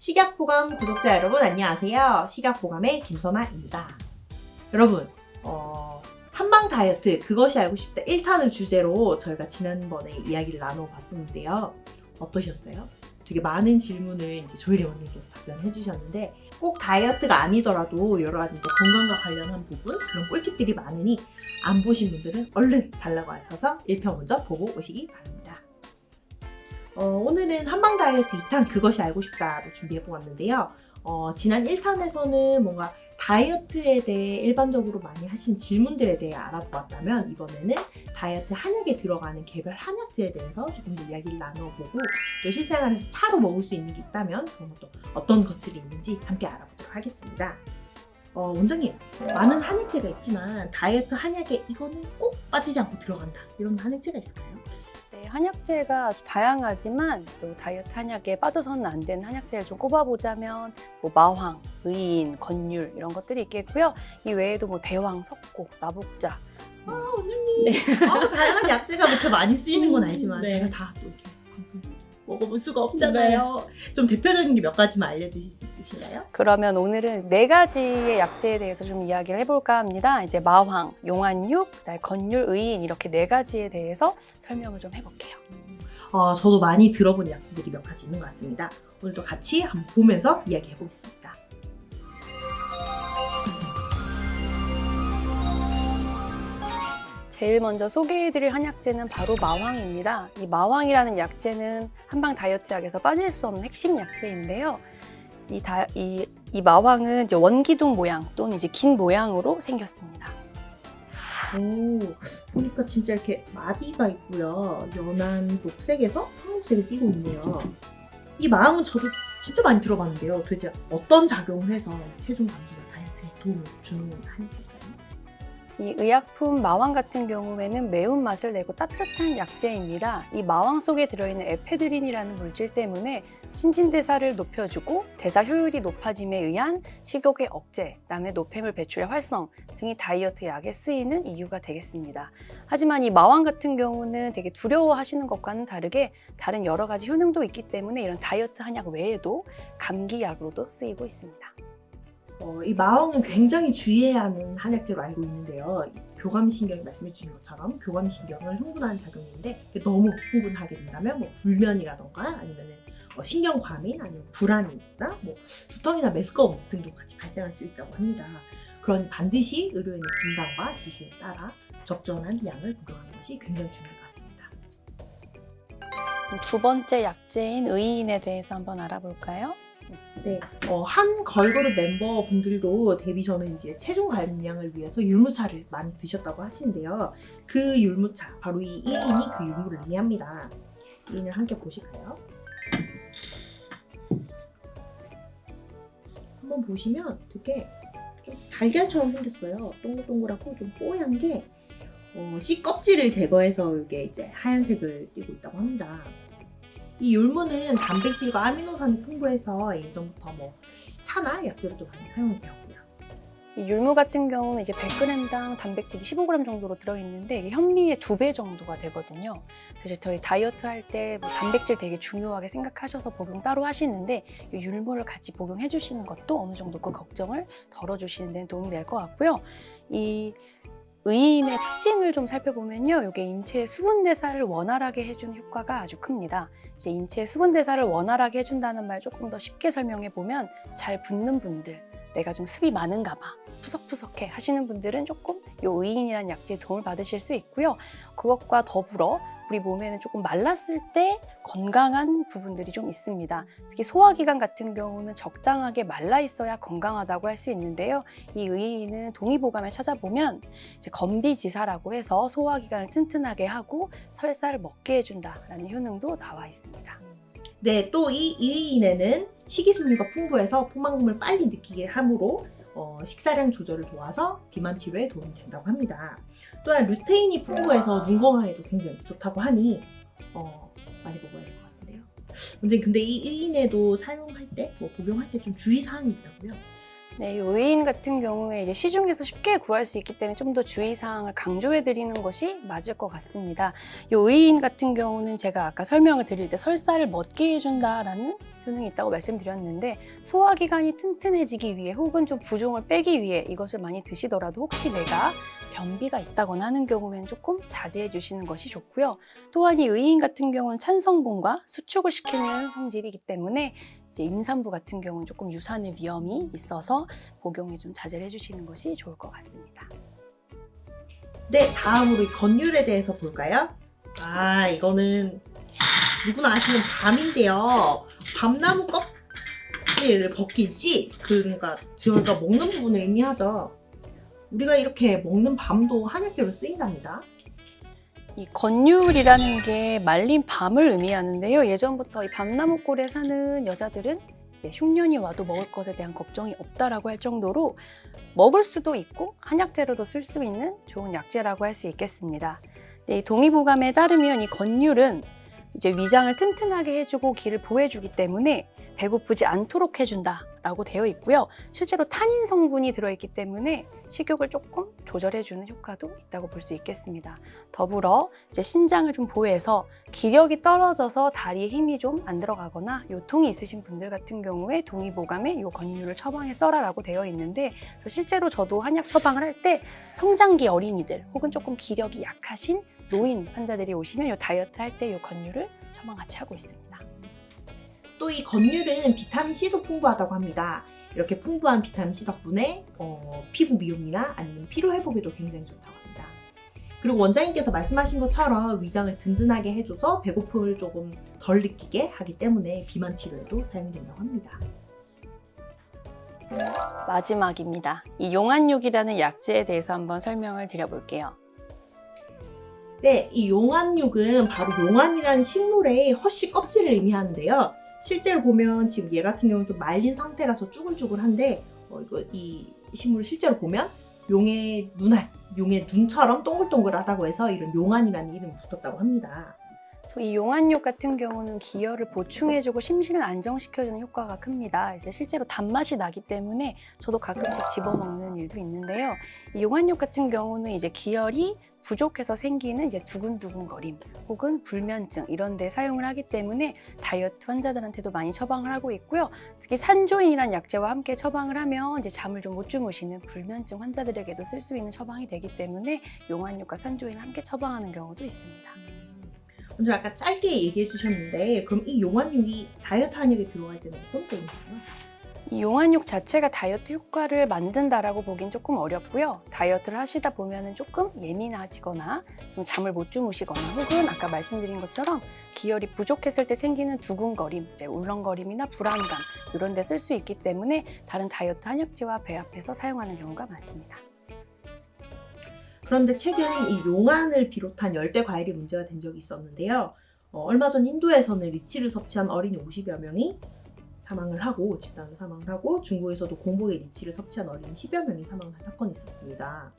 식약보감 구독자 여러분 안녕하세요. 식약보감의 김선아입니다. 여러분 한방 다이어트 그것이 알고 싶다 1탄을 주제로 저희가 지난번에 이야기를 나눠봤었는데요. 어떠셨어요? 되게 많은 질문을 이제 조혜리 원님께서 답변해 주셨는데 꼭 다이어트가 아니더라도 여러 가지 이제 건강과 관련한 부분 그런 꿀팁들이 많으니 안 보신 분들은 얼른 달라고 하셔서 1편 먼저 보고 오시기 바랍니다. 오늘은 한방 다이어트 2탄 그것이 알고 싶다로 준비해보았는데요. 지난 1탄에서는 뭔가 다이어트에 대해 일반적으로 많이 하신 질문들에 대해 알아보았다면 이번에는 다이어트 한약에 들어가는 개별 한약재에 대해서 조금 더 이야기를 나눠보고 또 실생활에서 차로 먹을 수 있는 게 있다면 그런 것도 어떤 것들이 있는지 함께 알아보도록 하겠습니다. 원장님, 많은 한약재가 있지만 다이어트 한약에 이거는 꼭 빠지지 않고 들어간다 이런 한약재가 있을까요? 네, 한약재가 아주 다양하지만 또 다이어트 한약에 빠져서는 안 되는 한약재를 좀 꼽아보자면 뭐 마황, 의인, 건율 이런 것들이 있겠고요. 이 외에도 뭐 대왕, 석고, 나복자. 원장님, 다양한 약재가 그렇게 많이 쓰이는 건 알지만 네. 제가 다 또 이렇게 먹어볼 수가 없잖아요. 좀 대표적인 게 몇 가지만 알려주실 수 있으신가요? 그러면 오늘은 4가지의 약재에 대해서 좀 이야기를 해볼까 합니다. 이제 마황, 용안육, 그다음에 건율, 의인 이렇게 4가지에 대해서 설명을 좀 해볼게요. 저도 많이 들어본 약재들이 몇 가지 있는 것 같습니다. 오늘도 같이 한번 보면서 이야기해 보겠습니다. 제일 먼저 소개해드릴 한약재는 바로 마황입니다. 이 마황이라는 약재는 한방 다이어트 약에서 빠질 수 없는 핵심 약재인데요. 이 마황은 이제 원기둥 모양 또는 이제 긴 모양으로 생겼습니다. 오, 보니까 진짜 이렇게 마디가 있고요. 연한 녹색에서 황록색을 띠고 있네요. 이 마황은 저도 진짜 많이 들어봤는데요. 도대체 어떤 작용을 해서 체중 감소나 다이어트에 도움을 주는 한약재일까요? 이 의약품 마황 같은 경우에는 매운맛을 내고 따뜻한 약재입니다. 이 마황 속에 들어있는 에페드린이라는 물질 때문에 신진대사를 높여주고 대사 효율이 높아짐에 의한 식욕의 억제, 그다음에 노폐물 배출의 활성 등이 다이어트 약에 쓰이는 이유가 되겠습니다. 하지만 이 마황 같은 경우는 되게 두려워하시는 것과는 다르게 다른 여러 가지 효능도 있기 때문에 이런 다이어트 한약 외에도 감기약으로도 쓰이고 있습니다. 이 마황은 굉장히 주의해야 하는 한약재로 알고 있는데요. 교감신경이 말씀해 주신 것처럼 교감신경을 흥분하는 작용인데 너무 흥분하게 된다면 뭐 불면이라던가 아니면 신경 과민 아니면 불안이나 뭐 두통이나 메스꺼움 등도 같이 발생할 수 있다고 합니다. 그러니 반드시 의료인의 진단과 지시에 따라 적절한 약을 복용하는 것이 굉장히 중요할 것 같습니다. 두 번째 약재인 의인에 대해서 한번 알아볼까요? 네, 한 걸그룹 멤버분들도 데뷔 전에 이제 체중 감량을 위해서 율무차를 많이 드셨다고 하시는데요. 그 율무차, 바로 이 1인이 그 율무를 의미합니다. 1인을 함께 보실까요? 한번 보시면 되게 좀 달걀처럼 생겼어요. 동글동글하고 좀 뽀얀 게 씨 껍질을 제거해서 이게 이제 하얀색을 띠고 있다고 합니다. 이 율무는 단백질과 아미노산이 풍부해서 예전부터 뭐 차나 약재로도 많이 사용이 되었고요. 이 율무 같은 경우는 이제 100g당 단백질이 15g 정도로 들어있는데 이게 현미의 2배 정도가 되거든요. 그래서 저희 다이어트 할 때 뭐 단백질 되게 중요하게 생각하셔서 복용 따로 하시는데 이 율무를 같이 복용해 주시는 것도 어느 정도 그 걱정을 덜어주시는 데 도움이 될 것 같고요. 이 의인의 특징을 좀 살펴보면요. 이게 인체의 수분 대사를 원활하게 해주는 효과가 아주 큽니다. 이제 인체의 수분 대사를 원활하게 해준다는 말 조금 더 쉽게 설명해 보면 잘 붓는 분들, 내가 좀 습이 많은가 봐, 푸석푸석해 하시는 분들은 조금 이 의인이라는 약재에 도움을 받으실 수 있고요. 그것과 더불어 우리 몸에는 조금 말랐을 때 건강한 부분들이 좀 있습니다. 특히 소화기관 같은 경우는 적당하게 말라 있어야 건강하다고 할 수 있는데요. 이 의인은 동의보감에 찾아보면 이제 건비지사라고 해서 소화기관을 튼튼하게 하고 설사를 먹게 해준다라는 효능도 나와 있습니다. 네, 또 이 의인에는 식이섬유가 풍부해서 포만감을 빨리 느끼게 하므로 식사량 조절을 도와서 비만 치료에 도움이 된다고 합니다. 또한 루테인이 풍부해서 눈 건강에도 굉장히 좋다고 하니 많이 먹어야 될 것 같은데요. 문제는 근데 이 의인에도 사용할 때, 뭐 복용할 때 좀 주의사항이 있다고요? 네, 이 의인 같은 경우에 이제 시중에서 쉽게 구할 수 있기 때문에 좀 더 주의사항을 강조해 드리는 것이 맞을 것 같습니다. 이 의인 같은 경우는 제가 아까 설명을 드릴 때 설사를 멎게 해준다라는 효능이 있다고 말씀드렸는데 소화기관이 튼튼해지기 위해 혹은 좀 부종을 빼기 위해 이것을 많이 드시더라도 혹시 내가 변비가 있다거나 하는 경우에는 조금 자제해 주시는 것이 좋고요. 또한 이 의인 같은 경우는 찬성분과 수축을 시키는 성질이기 때문에 이제 임산부 같은 경우는 조금 유산의 위험이 있어서 복용에 좀 자제를 해주시는 것이 좋을 것 같습니다. 네, 다음으로 이 건율에 대해서 볼까요? 이거는 누구나 아시는 밤인데요. 밤나무 껍질을 벗긴 씨, 그러니까 저희가 먹는 부분을 의미하죠. 우리가 이렇게 먹는 밤도 한약재로 쓰인답니다. 이 건율이라는 게 말린 밤을 의미하는데요. 예전부터 이 밤나무골에 사는 여자들은 이제 흉년이 와도 먹을 것에 대한 걱정이 없다라고 할 정도로 먹을 수도 있고 한약재로도 쓸 수 있는 좋은 약재라고 할 수 있겠습니다. 네, 이 동의보감에 따르면 이 건율은 이제 위장을 튼튼하게 해주고 기를 보호해주기 때문에 배고프지 않도록 해준다라고 되어 있고요. 실제로 타닌 성분이 들어있기 때문에 식욕을 조금 조절해주는 효과도 있다고 볼 수 있겠습니다. 더불어 이제 신장을 좀 보호해서 기력이 떨어져서 다리에 힘이 좀 안 들어가거나 요통이 있으신 분들 같은 경우에 동의보감에 이 건율을 처방해 써라라고 되어 있는데 실제로 저도 한약 처방을 할 때 성장기 어린이들 혹은 조금 기력이 약하신 노인 환자들이 오시면 이 다이어트 할 때 이 건율을 처방 같이 하고 있습니다. 또 이 건율은 비타민C도 풍부하다고 합니다. 이렇게 풍부한 비타민C 덕분에 피부 미용이나 아니면 피로 회복에도 굉장히 좋다고 합니다. 그리고 원장님께서 말씀하신 것처럼 위장을 든든하게 해줘서 배고픔을 조금 덜 느끼게 하기 때문에 비만 치료에도 사용된다고 합니다. 마지막입니다. 이 용안육이라는 약재에 대해서 한번 설명을 드려볼게요. 네, 이 용안육은 바로 용안이라는 식물의 허씨 껍질을 의미하는데요. 실제로 보면 지금 얘 같은 경우는 좀 말린 상태라서 쭈글쭈글한데 이 식물을 실제로 보면 용의 눈알, 용의 눈처럼 동글동글하다고 해서 이런 용안이라는 이름이 붙었다고 합니다. 이 용안육 같은 경우는 기혈을 보충해주고 심신을 안정시켜주는 효과가 큽니다. 그래서 실제로 단맛이 나기 때문에 저도 가끔씩 집어먹는 일도 있는데요. 이 용안육 같은 경우는 이제 기혈이 부족해서 생기는 이제 두근두근거림 혹은 불면증 이런 데 사용을 하기 때문에 다이어트 환자들한테도 많이 처방을 하고 있고요. 특히 산조인이라는 약재와 함께 처방을 하면 이제 잠을 좀 못 주무시는 불면증 환자들에게도 쓸 수 있는 처방이 되기 때문에 용안육과 산조인을 함께 처방하는 경우도 있습니다. 먼저 아까 짧게 얘기해 주셨는데 그럼 이 용안육이 다이어트 한약에 들어갈 때는 어떤 때인가요? 이 용안육 자체가 다이어트 효과를 만든다라고 보긴 조금 어렵고요. 다이어트를 하시다 보면은 조금 예민해지거나 좀 잠을 못 주무시거나 혹은 아까 말씀드린 것처럼 기혈이 부족했을 때 생기는 두근거림, 이제 울렁거림이나 불안감 이런 데 쓸 수 있기 때문에 다른 다이어트 한약재와 배합해서 사용하는 경우가 많습니다. 그런데 최근 이 용안을 비롯한 열대 과일이 문제가 된 적이 있었는데요. 얼마 전 인도에서는 리치를 섭취한 어린이 50여 명이 집단으로 사망을 하고 중국에서도 공복에 리치를 섭취한 어린이 10여 명이 사망한 사건이 있었습니다.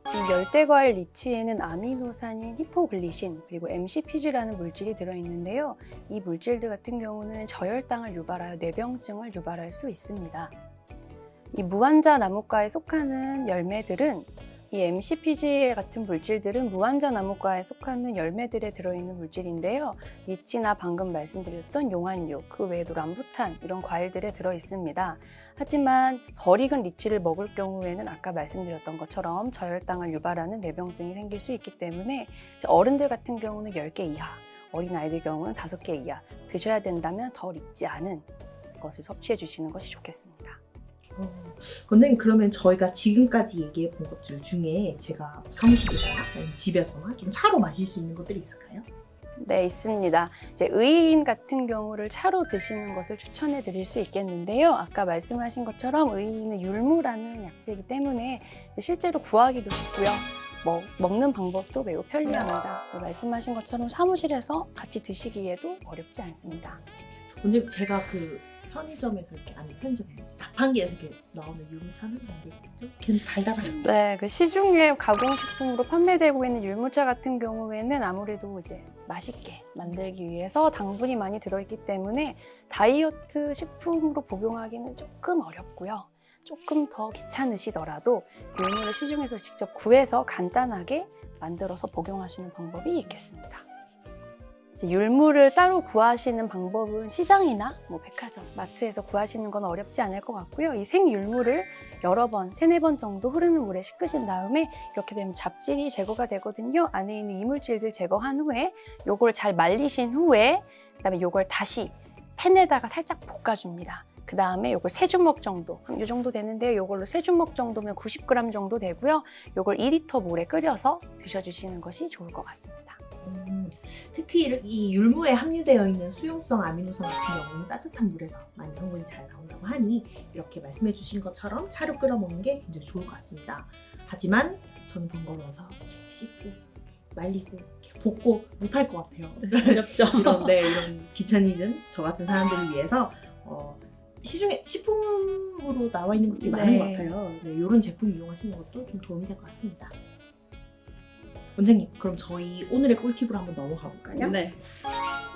이 열대과일 리치에는 아미노산인 히포글리신 그리고 MCPG라는 물질이 들어있는데요. 이 물질들 같은 경우는 저혈당을 유발하여 뇌병증을 유발할 수 있습니다. 이 무환자 나무과에 속하는 열매들은 이 MCPG 같은 물질들은 무환자 나무과에 속하는 열매들에 들어있는 물질인데요. 리치나 방금 말씀드렸던 용안육, 그 외에도 람부탄 이런 과일들에 들어있습니다. 하지만 덜 익은 리치를 먹을 경우에는 아까 말씀드렸던 것처럼 저혈당을 유발하는 뇌병증이 생길 수 있기 때문에 어른들 같은 경우는 10개 이하, 어린아이들 경우는 5개 이하 드셔야 된다면 덜 익지 않은 것을 섭취해 주시는 것이 좋겠습니다. 원장님 그러면 저희가 지금까지 얘기해 본 것들 중에 제가 사무실에서나 집에서나 좀 차로 마실 수 있는 것들이 있을까요? 네, 있습니다. 이제 의인 같은 경우를 차로 드시는 것을 추천해 드릴 수 있겠는데요. 아까 말씀하신 것처럼 의인은 율무라는 약재이기 때문에 실제로 구하기도 쉽고요. 먹는 방법도 매우 편리합니다. 말씀하신 것처럼 사무실에서 같이 드시기에도 어렵지 않습니다. 원장님 제가 편의점에서 자판기에서 이렇게 나오는 율무차는 안 되겠죠? 걔는 달달하죠? 네, 그 시중에 가공식품으로 판매되고 있는 율무차 같은 경우에는 아무래도 이제 맛있게 만들기 위해서 당분이 많이 들어있기 때문에 다이어트 식품으로 복용하기는 조금 어렵고요. 조금 더 귀찮으시더라도 율무를 시중에서 직접 구해서 간단하게 만들어서 복용하시는 방법이 있겠습니다. 이제 율무를 따로 구하시는 방법은 시장이나 백화점, 마트에서 구하시는 건 어렵지 않을 것 같고요. 이 생율무를 여러 번, 3-4번 정도 흐르는 물에 씻으신 다음에 이렇게 되면 잡질이 제거가 되거든요. 안에 있는 이물질들 제거한 후에 요걸 잘 말리신 후에 그다음에 요걸 다시 팬에다가 살짝 볶아줍니다. 그 다음에 요걸 3주먹 정도, 이 정도 되는데요. 요걸로 3주먹 정도면 90g 정도 되고요. 요걸 2리터 물에 끓여서 드셔주시는 것이 좋을 것 같습니다. 특히 이 율무에 함유되어 있는 수용성 아미노산 같은 경우는 따뜻한 물에서 많이 성분이 잘 나온다고 하니 이렇게 말씀해 주신 것처럼 차로 끓여 먹는 게 굉장히 좋을 것 같습니다. 하지만 저는 번거로워서 씻고 말리고 볶고 못할 것 같아요. 어렵죠. 이런 귀차니즘 저 같은 사람들을 위해서 시중에 식품으로 나와 있는 것들이 많은 것 같아요. 이런 제품 이용하시는 것도 좀 도움이 될 것 같습니다. 원장님, 그럼 저희 오늘의 꿀팁으로 한번 넘어가 볼까요? 네.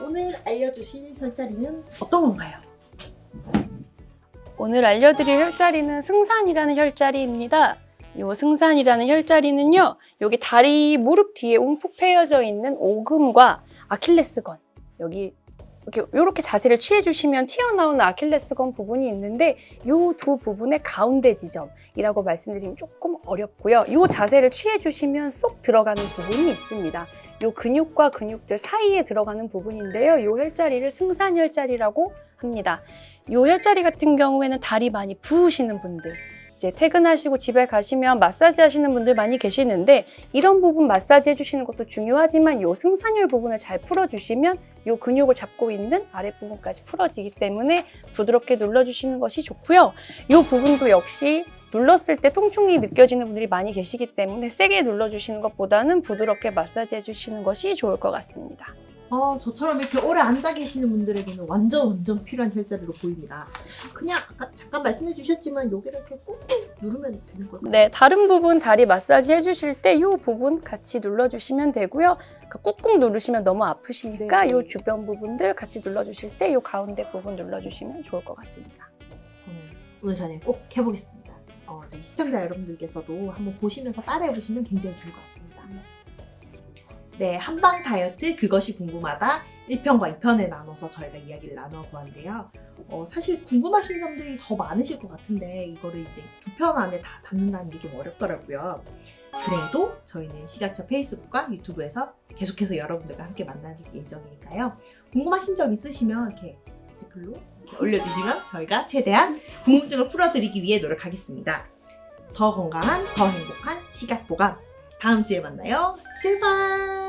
오늘 알려주실 혈자리는 어떤 건가요? 오늘 알려드릴 혈자리는 승산이라는 혈자리입니다. 이 승산이라는 혈자리는요, 여기 다리 무릎 뒤에 움푹 패여져 있는 오금과 아킬레스건, 여기 이렇게 자세를 취해주시면 튀어나오는 아킬레스건 부분이 있는데 이 두 부분의 가운데 지점이라고 말씀드리면 조금 어렵고요. 이 자세를 취해주시면 쏙 들어가는 부분이 있습니다. 이 근육과 근육들 사이에 들어가는 부분인데요. 이 혈자리를 승산혈자리라고 합니다. 이 혈자리 같은 경우에는 다리 많이 부으시는 분들, 이제 퇴근하시고 집에 가시면 마사지 하시는 분들 많이 계시는데 이런 부분 마사지 해주시는 것도 중요하지만 이 승산혈 부분을 잘 풀어주시면 이 근육을 잡고 있는 아랫부분까지 풀어지기 때문에 부드럽게 눌러주시는 것이 좋고요. 이 부분도 역시 눌렀을 때 통증이 느껴지는 분들이 많이 계시기 때문에 세게 눌러주시는 것보다는 부드럽게 마사지 해주시는 것이 좋을 것 같습니다. 저처럼 이렇게 오래 앉아 계시는 분들에게는 완전 필요한 혈자리로 보입니다. 그냥 아까 잠깐 말씀해 주셨지만 여기를 이렇게 꾹꾹 누르면 되는 걸까요? 네, 다른 부분 다리 마사지 해주실 때 이 부분 같이 눌러주시면 되고요. 꾹꾹 누르시면 너무 아프시니까 네. 이 주변 부분들 같이 눌러주실 때 이 가운데 부분 눌러주시면 좋을 것 같습니다. 오늘 저녁에 꼭 해보겠습니다. 저희 시청자 여러분들께서도 한번 보시면서 따라해 보시면 굉장히 좋을 것 같습니다. 네, 한방 다이어트 그것이 궁금하다 1편과 2편에 나눠서 저희가 이야기를 나눠보았는데요. 사실 궁금하신 점들이 더 많으실 것 같은데 이거를 이제 2편 안에 다 담는다는 게 좀 어렵더라고요. 그래도 저희는 시각처 페이스북과 유튜브에서 계속해서 여러분들과 함께 만날 예정이니까요. 궁금하신 점 있으시면 이렇게 댓글로 이렇게 올려주시면 저희가 최대한 궁금증을 풀어드리기 위해 노력하겠습니다. 더 건강한, 더 행복한 시각보감. 다음 주에 만나요. 제발!